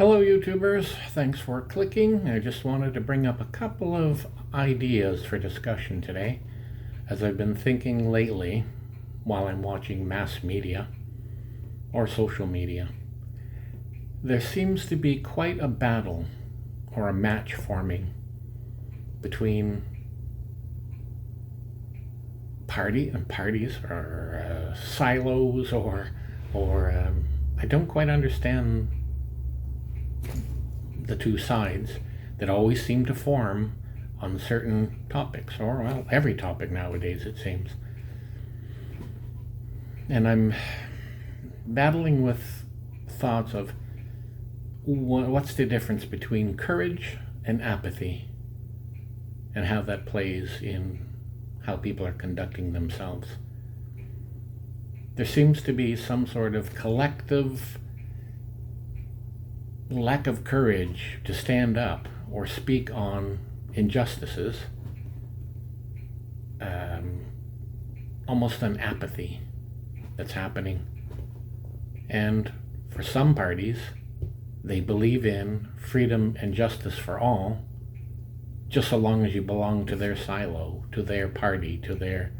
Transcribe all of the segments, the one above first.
Hello, YouTubers. Thanks for clicking. I just wanted to bring up a couple of ideas for discussion today, as I've been thinking lately while I'm watching mass media or social media. There seems to be quite a battle or a match forming between parties or silos or I don't quite understand the two sides that always seem to form on certain topics, or well, every topic nowadays it seems. And I'm battling with thoughts of what's the difference between courage and apathy, and how that plays in how people are conducting themselves. There seems to be some sort of collective lack of courage to stand up or speak on injustices, almost an apathy that's happening. And for some parties, they believe in freedom and justice for all, just so long as you belong to their silo, to their party, to their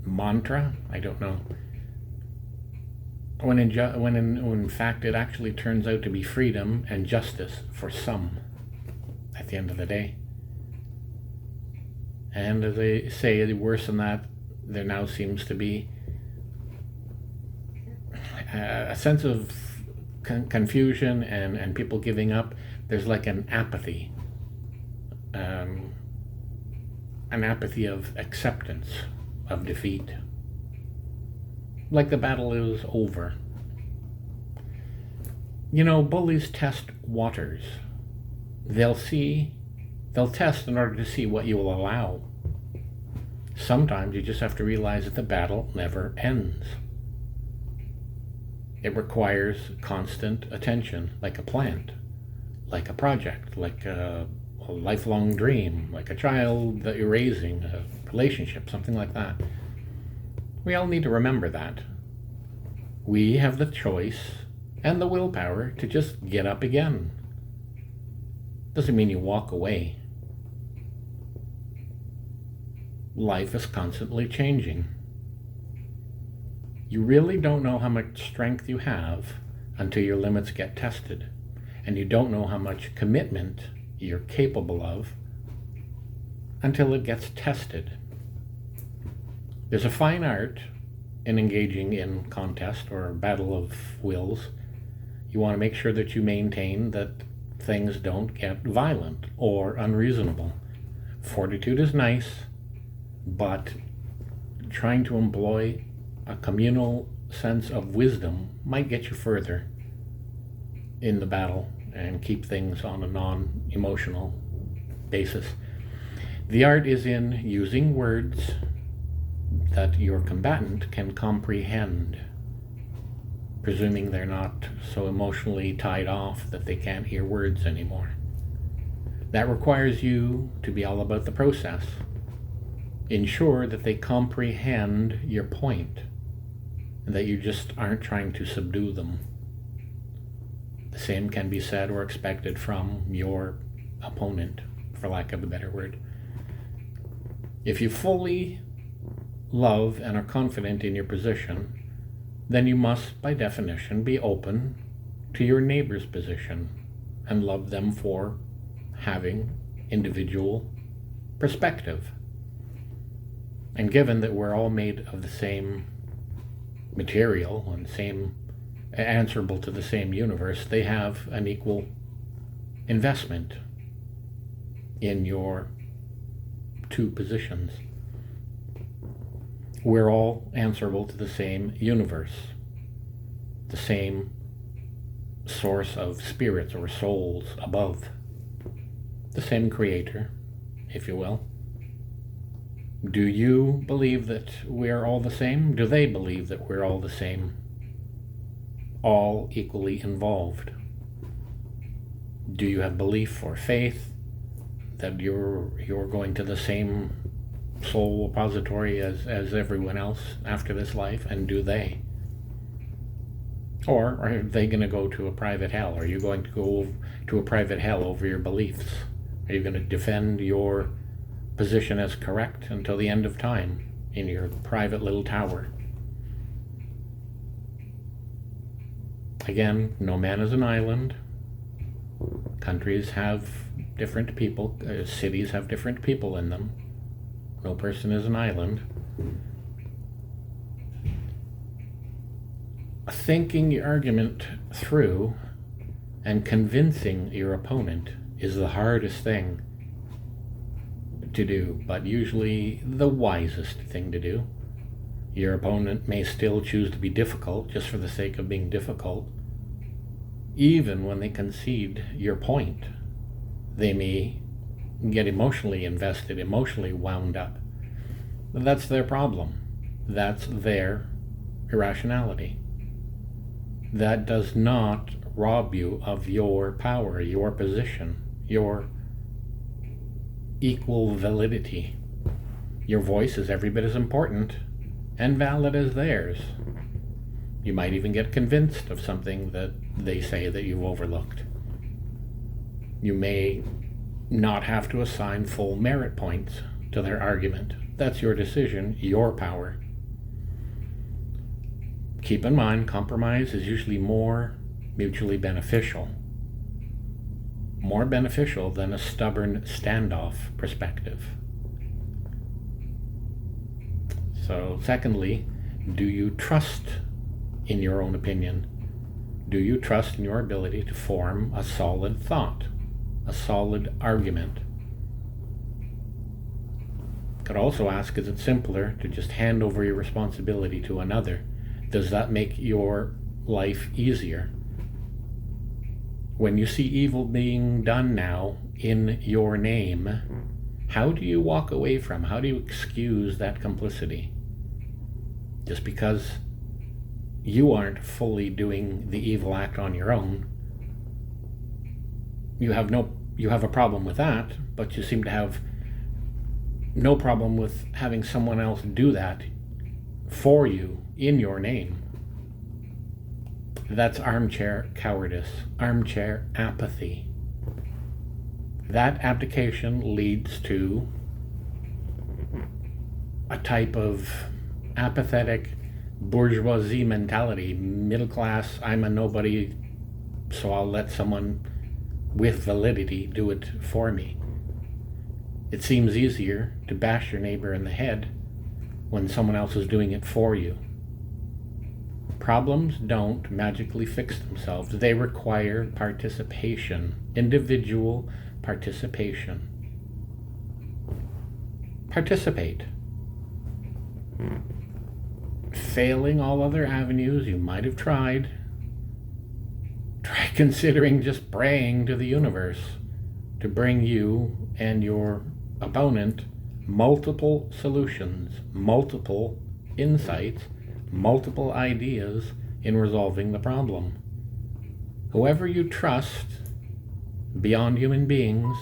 mantra. I don't know. When in fact it actually turns out to be freedom and justice for some at the end of the day. And as I say, worse than that, there now seems to be a sense of confusion and people giving up. There's like an apathy of acceptance of defeat, like the battle is over. You know, bullies test waters. They'll test in order to see what you will allow. Sometimes you just have to realize that the battle never ends. It requires constant attention, like a plant, like a project, like a lifelong dream, like a child that you're raising, a relationship, something like that. We all need to remember that. We have the choice and the willpower to just get up again. Doesn't mean you walk away. Life is constantly changing. You really don't know how much strength you have until your limits get tested. And you don't know how much commitment you're capable of until it gets tested. There's a fine art in engaging in contest or battle of wills. You want to make sure that you maintain that things don't get violent or unreasonable. Fortitude is nice, but trying to employ a communal sense of wisdom might get you further in the battle and keep things on a non-emotional basis. The art is in using words that your combatant can comprehend, presuming they're not so emotionally tied off that they can't hear words anymore. That requires you to be all about the process. Ensure that they comprehend your point, and that you just aren't trying to subdue them. The same can be said or expected from your opponent, for lack of a better word. If you fully love and are confident in your position, then you must, by definition, be open to your neighbor's position and love them for having individual perspective. And given that we're all made of the same material and answerable to the same universe, they have an equal investment in your two positions. We're all answerable to the same universe, the same source of spirits or souls above, the same creator, if you will. Do you believe that we're all the same? Do they believe that we're all the same? All equally involved? Do you have belief or faith that you're going to the same soul repository as everyone else after this life, and do they? Or are they going to go to a private hell? Are you going to go to a private hell over your beliefs? Are you going to defend your position as correct until the end of time in your private little tower? Again, no man is an island. Countries have different people. Cities have different people in them. No person is an island. Thinking your argument through and convincing your opponent is the hardest thing to do, but usually the wisest thing to do. Your opponent may still choose to be difficult just for the sake of being difficult. Even when they concede your point, they may get emotionally invested, emotionally wound up. That's their problem. That's their irrationality. That does not rob you of your power, your position, your equal validity. Your voice is every bit as important and valid as theirs. You might even get convinced of something that they say that you've overlooked. You may not have to assign full merit points to their argument. That's your decision, your power. Keep in mind, compromise is usually more mutually beneficial. More beneficial than a stubborn standoff perspective. So, secondly, do you trust in your own opinion? Do you trust in your ability to form a solid thought, a solid argument? Could also ask, is it simpler to just hand over your responsibility to another? Does that make your life easier? When you see evil being done now in your name, how do you walk away from, how do you excuse that complicity? Just because you aren't fully doing the evil act on your own, you have a problem with that, but you seem to have no problem with having someone else do that for you in your name. That's armchair cowardice, armchair apathy. That abdication leads to a type of apathetic bourgeoisie mentality, middle class, I'm a nobody, so I'll let someone with validity do it for me. It seems easier to bash your neighbor in the head when someone else is doing it for you. Problems don't magically fix themselves. They require participation, individual participation. Participate. Failing all other avenues you might have tried, try considering just praying to the universe to bring you and your opponent multiple solutions, multiple insights, multiple ideas in resolving the problem. Whoever you trust beyond human beings,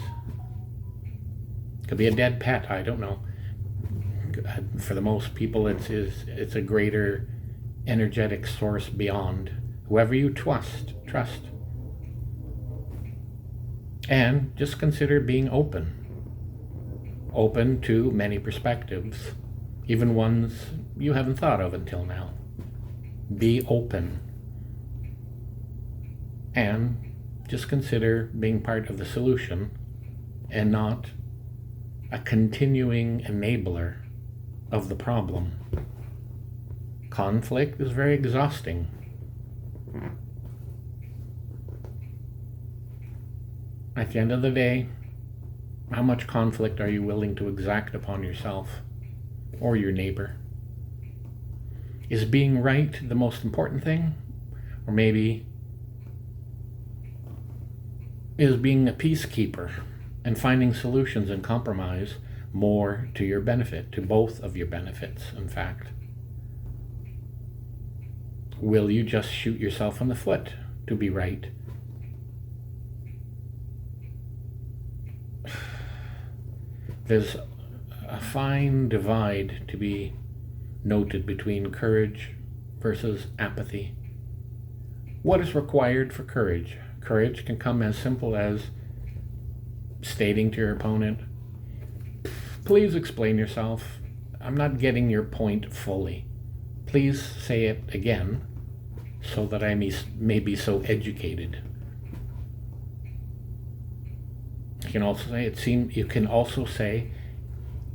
could be a dead pet, I don't know. For the most people, it's a greater energetic source beyond. Whoever you trust. And just consider being open to many perspectives, even ones you haven't thought of until now. Be open. And just consider being part of the solution and not a continuing enabler of the problem. Conflict is very exhausting. At the end of the day, how much conflict are you willing to exact upon yourself or your neighbor? Is being right the most important thing? Or maybe is being a peacekeeper and finding solutions and compromise more to your benefit, to both of your benefits, in fact? Will you just shoot yourself in the foot to be right? There's a fine divide to be noted between courage versus apathy. What is required for courage? Courage can come as simple as stating to your opponent, please explain yourself. I'm not getting your point fully. Please say it again so that I may be so educated. You can also say,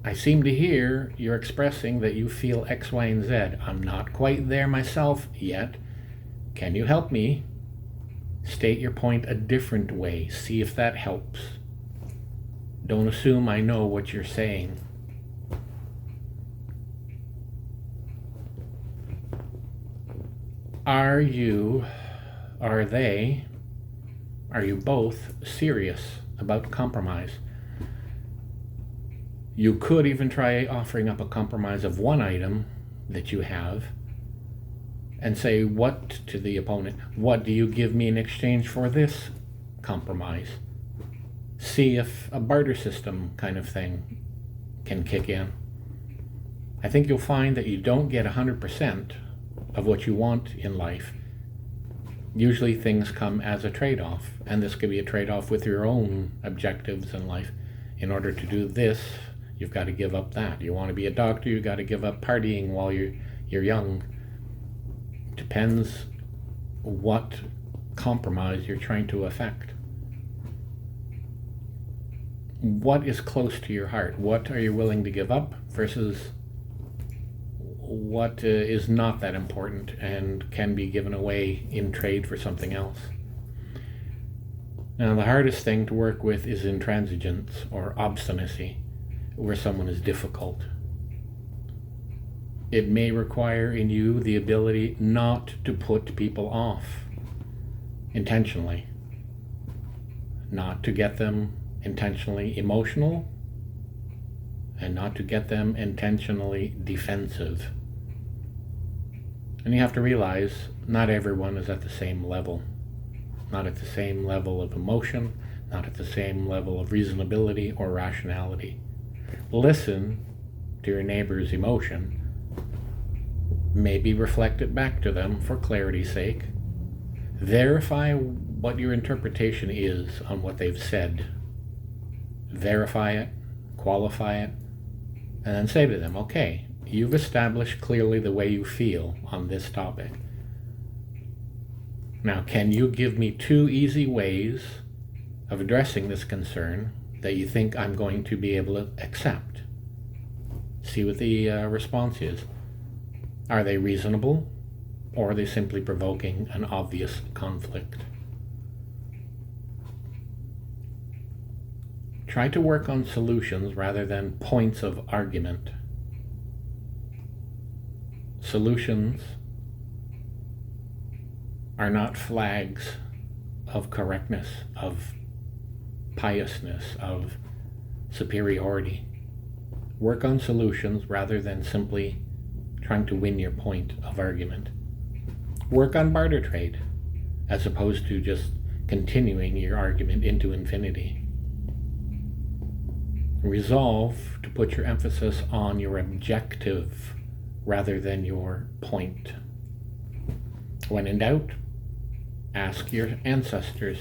I seem to hear you're expressing that you feel X, Y, and Z. I'm not quite there myself yet. Can you help me? State your point a different way. See if that helps. Don't assume I know what you're saying. Are you both serious about compromise? You could even try offering up a compromise of one item that you have and say what to the opponent? What do you give me in exchange for this compromise? See if a barter system kind of thing can kick in. I think you'll find that you don't get 100% of what you want in life. Usually things come as a trade-off, and this could be a trade-off with your own objectives in life. In order to do this, you've got to give up that. You want to be a doctor, you've got to give up partying while you're young. Depends what compromise you're trying to affect. What is close to your heart? What are you willing to give up versus what is not that important and can be given away in trade for something else? Now, the hardest thing to work with is intransigence or obstinacy, where someone is difficult. It may require in you the ability not to put people off intentionally, not to get them intentionally emotional, and not to get them intentionally defensive. And you have to realize not everyone is at the same level. Not at the same level of emotion, not at the same level of reasonability or rationality. Listen to your neighbor's emotion. Maybe reflect it back to them for clarity's sake. Verify what your interpretation is on what they've said. Verify it, qualify it, and then say to them, okay, you've established clearly the way you feel on this topic. Now, can you give me 2 easy ways of addressing this concern that you think I'm going to be able to accept? See what the response is. Are they reasonable, or are they simply provoking an obvious conflict? Try to work on solutions rather than points of argument. Solutions are not flags of correctness, of piousness, of superiority. Work on solutions rather than simply trying to win your point of argument. Work on barter trade as opposed to just continuing your argument into infinity. Resolve to put your emphasis on your objective rather than your point. When in doubt, ask your ancestors,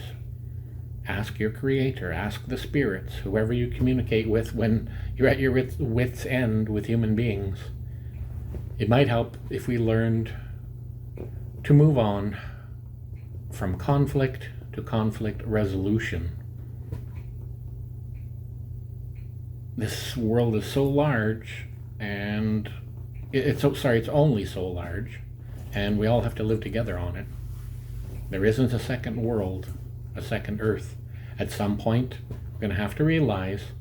ask your creator, ask the spirits, whoever you communicate with when you're at your wit's end with human beings. It might help if we learned to move on from conflict to conflict resolution. This world is so large, and it's only so large, and we all have to live together on it. There isn't a second world, a second Earth. At some point, we're going to have to realize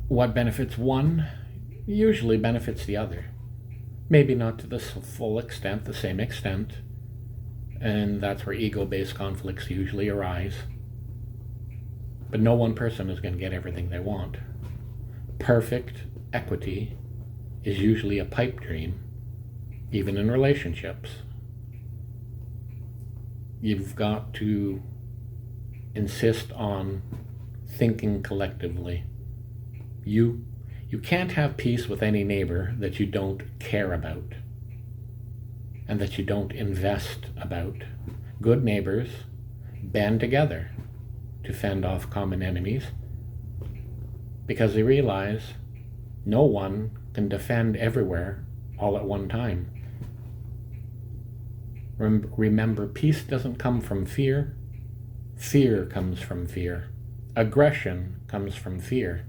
what benefits one usually benefits the other. Maybe not to the full extent, the same extent, and that's where ego-based conflicts usually arise. But no one person is going to get everything they want. Perfect equity is usually a pipe dream, even in relationships. You've got to insist on thinking collectively. You can't have peace with any neighbor that you don't care about. and that you don't invest about. Good neighbors band together to fend off common enemies because they realize no one can defend everywhere all at one time. Remember, peace doesn't come from fear. Fear comes from fear. Aggression comes from fear.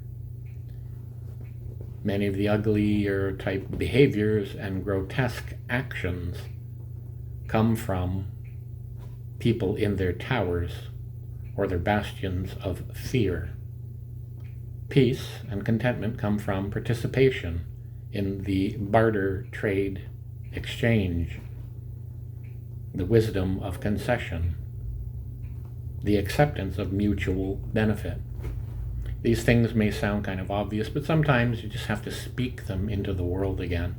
Many of the uglier type behaviors and grotesque actions come from people in their towers or their bastions of fear. Peace and contentment come from participation in the barter trade exchange, the wisdom of concession, the acceptance of mutual benefit. These things may sound kind of obvious, but sometimes you just have to speak them into the world again.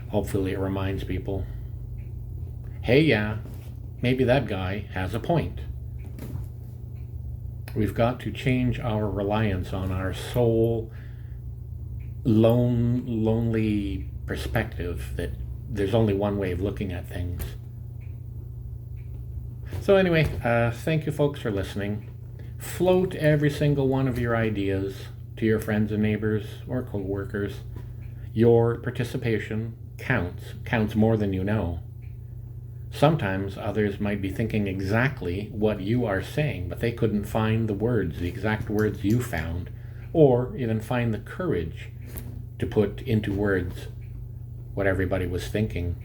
Hopefully it reminds people, hey, yeah, maybe that guy has a point. We've got to change our reliance on our soul lonely perspective that there's only one way of looking at things. So anyway, thank you folks for listening. Float every single one of your ideas to your friends and neighbors or co-workers. Your participation counts more than you know. Sometimes others might be thinking exactly what you are saying, but they couldn't find the words, the exact words you found, or even find the courage to put into words what everybody was thinking.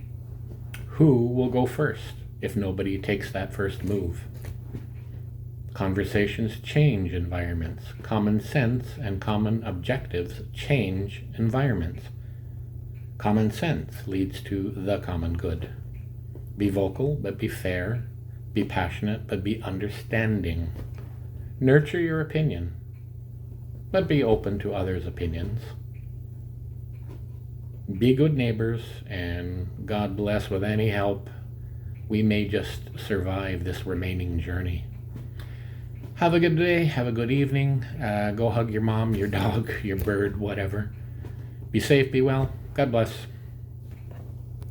Who will go first if nobody takes that first move? Conversations change environments. Common sense and common objectives change environments. Common sense leads to the common good. Be vocal, but be fair. Be passionate, but be understanding. Nurture your opinion, but be open to others' opinions. Be good neighbors, and God bless, with any help, we may just survive this remaining journey. Have a good day, have a good evening. Go hug your mom, your dog, your bird, whatever. Be safe, be well. God bless.